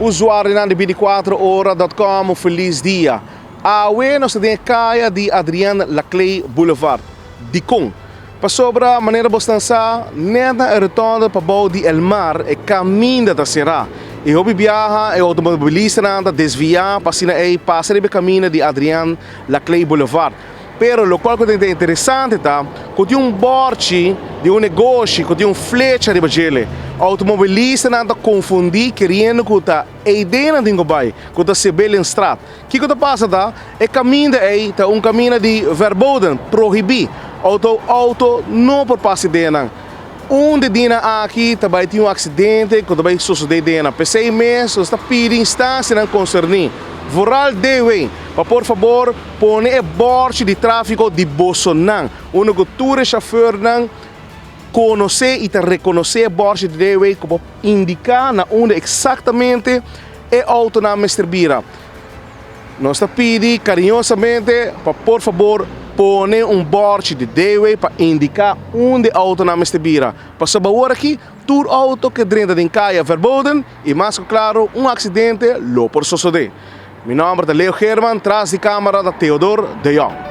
usuário de 24horas.com, feliz dia. Awe nós temos caia de Adrian Laclay Boulevard, de Kong. Para sobra a maneira bostança, neta é retorno para o de El Mar e caminho da será. E hobby viaja e automobilista nada desviar para sina e passar o caminho de Adrian Laclay Boulevard. Pero lo qual é interessante tá, que tem bordo de negócio, que tem flecha de bagele. Automobilista nada confundir querendo que tá a ideia de vai, que tá se bem em estrada. Que passa tá? É caminho aí, tá caminho de verboden, proibir. Auto não por passar dentro. De dia aqui também tem acidente, que também sucedeu dentro. Pensei mesmo, está pedindo instância não concernir. Voral de por favor, põe o bordo de tráfego de Bolsonaro. Uma cultura chauffeur não conhecer e reconhecer o bordo de Dewey como indicar na onde exatamente é auto na Mesterbira. Nós pedimos carinhosamente para por favor põe bordo de Dewey para indicar onde auto na Mesterbira. Para saber aqui, todo auto que dentro de caia verboden e mais claro acidente lo por suceder. Meu nome é Leo Herman, atrás de câmera da Theodor de Jong.